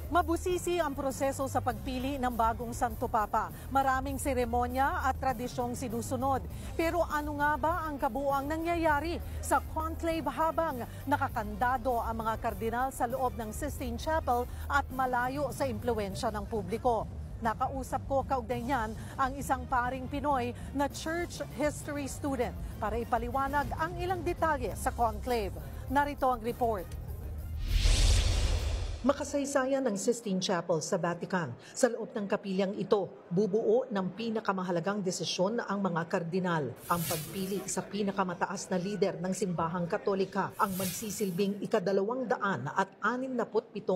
Mabusisi ang proseso sa pagpili ng bagong Santo Papa. Maraming seremonya at tradisyong sinusunod. Pero ano nga ba ang kabuuang nangyayari sa conclave habang nakakandado ang mga kardinal sa loob ng Sistine Chapel at malayo sa impluwensya ng publiko? Nakausap ko kaugnay niyan ang isang paring Pinoy na church history student para ipaliwanag ang ilang detalye sa conclave. Narito ang report. Makasaysayan ng Sistine Chapel sa Vatican. Sa loob ng kapilyang ito, bubuo ng pinakamahalagang desisyon ang mga kardinal. Ang pagpili sa pinakamataas na lider ng simbahang katolika, ang magsisilbing ika-267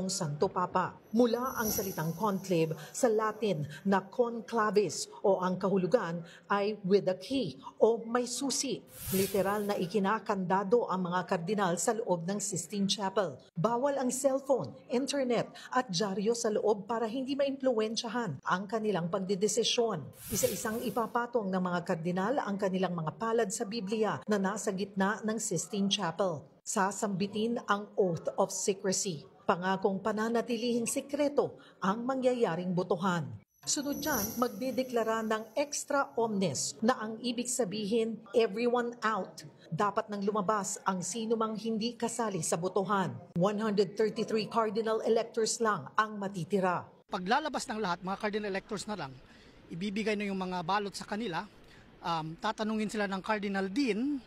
Santo Papa. Mula ang salitang conclave sa Latin na conclavis o ang kahulugan ay with a key o may susi. Literal na ikinakandado ang mga kardinal sa loob ng Sistine Chapel. Bawal ang cellphone, internet at dyaryo sa loob para hindi maimpluwensyahan ang kanilang pagdedesisyon. Isa-isang ipapatong ng mga kardinal ang kanilang mga palad sa Biblia na nasa gitna ng Sistine Chapel. Sasambitin ang oath of secrecy, pangakong pananatilihing sikreto ang mangyayaring botohan. Sunod dyan, magdedeklara ng extra omnes na ang ibig sabihin everyone out. Dapat nang lumabas ang sino mang hindi kasali sa botohan. 133 cardinal electors lang ang matitira. Paglalabas ng lahat, mga cardinal electors na lang, ibibigay na yung mga balot sa kanila. Tatanungin sila ng cardinal dean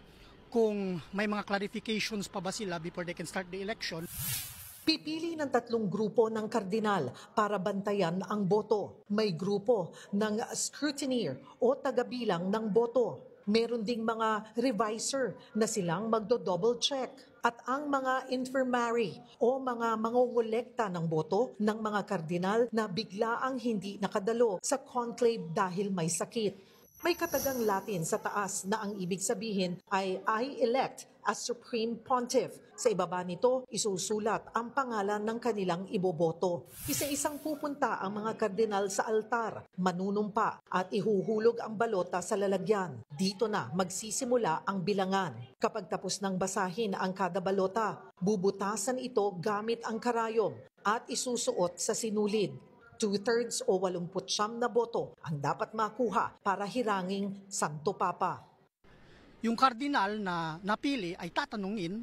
kung may mga clarifications pa ba sila before they can start the election. Pipili ng 3 grupo ng kardinal para bantayan ang boto. May grupo ng scrutineer o tagabilang ng boto. Meron ding mga revisor na silang magdo-double check. At ang mga infirmary o mga mangongolekta ng boto ng mga kardinal na biglaang hindi nakadalo sa conclave dahil may sakit. May katagang Latin sa taas na ang ibig sabihin ay I elect as Supreme Pontiff. Sa ibaba nito, isusulat ang pangalan ng kanilang iboboto. Isa-isang pupunta ang mga kardinal sa altar, manunumpa at ihuhulog ang balota sa lalagyan. Dito na magsisimula ang bilangan. Kapag tapos ng basahin ang kada balota, bubutasan ito gamit ang karayom at isusuot sa sinulid. 2/3 o 89 na boto ang dapat makuha para hiranging Santo Papa. Yung cardinal na napili ay tatanungin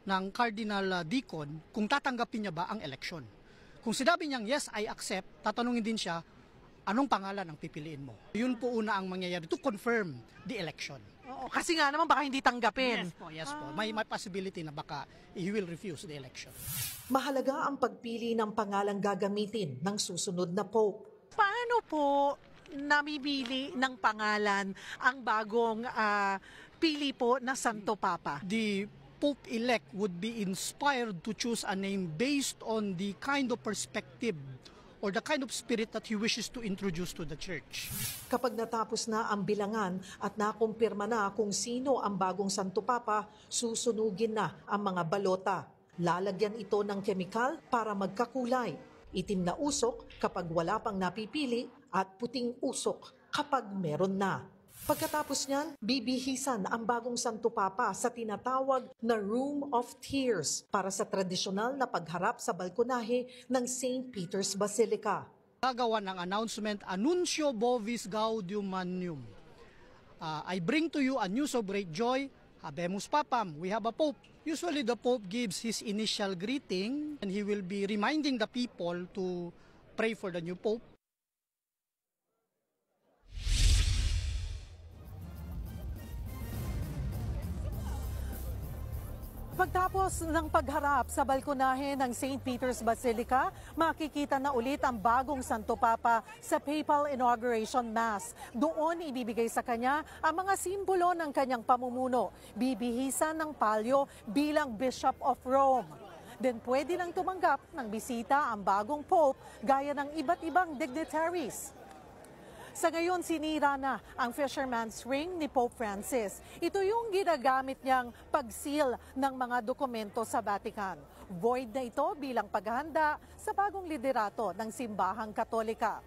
ng cardinal deacon kung tatanggapin niya ba ang election. Kung sinabi niyang yes, I accept, tatanungin din siya, anong pangalan ang pipiliin mo? Yun po una ang mangyayari to confirm the election. Oo, kasi nga naman baka hindi tanggapin. Yes po. May possibility na baka he will refuse the election. Mahalaga ang pagpili ng pangalang gagamitin ng susunod na Pope. Paano po namimili ng pangalan ang bagong pili po na Santo Papa? The Pope-elect would be inspired to choose a name based on the kind of perspective or the kind of spirit that he wishes to introduce to the church. Kapag natapos na ang bilangan at nakumpirma na kung sino ang bagong Santo Papa, susunugin na ang mga balota. Lalagyan ito ng kemikal para magkakulay. Itim na usok kapag wala pang napipili at puting usok kapag meron na. Pagkatapos niyan, bibihisan ang bagong Santo Papa sa tinatawag na Room of Tears para sa tradisyonal na pagharap sa balkonahe ng St. Peter's Basilica. Gagawa ng announcement, Annuncio Bovis Gaudium Magnum. I bring to you a news of great joy. Habemus Papam, we have a Pope. Usually the Pope gives his initial greeting and he will be reminding the people to pray for the new Pope. Pagtapos ng pagharap sa balkonahe ng St. Peter's Basilica, makikita na ulit ang bagong Santo Papa sa Papal Inauguration Mass. Doon ibibigay sa kanya ang mga simbolo ng kanyang pamumuno, bibihisan ng palyo bilang Bishop of Rome. Then pwede lang tumanggap ng bisita ang bagong Pope gaya ng iba't ibang dignitaries. Sa ngayon, sinira na ang Fisherman's Ring ni Pope Francis. Ito yung ginagamit niyang pag-seal ng mga dokumento sa Vatican. Void na ito bilang paghahanda sa bagong liderato ng simbahang Katolika.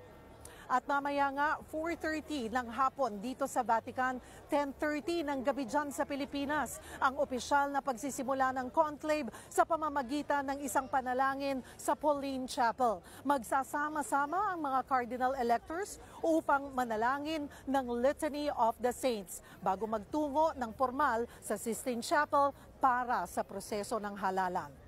At mamaya nga 4:30 ng hapon dito sa Vatican, 10:30 ng gabi dyan sa Pilipinas, ang opisyal na pagsisimula ng conclave sa pamamagitan ng isang panalangin sa Pauline Chapel. Magsasama-sama ang mga cardinal electors upang manalangin ng Litany of the Saints bago magtungo ng formal sa Sistine Chapel para sa proseso ng halalan.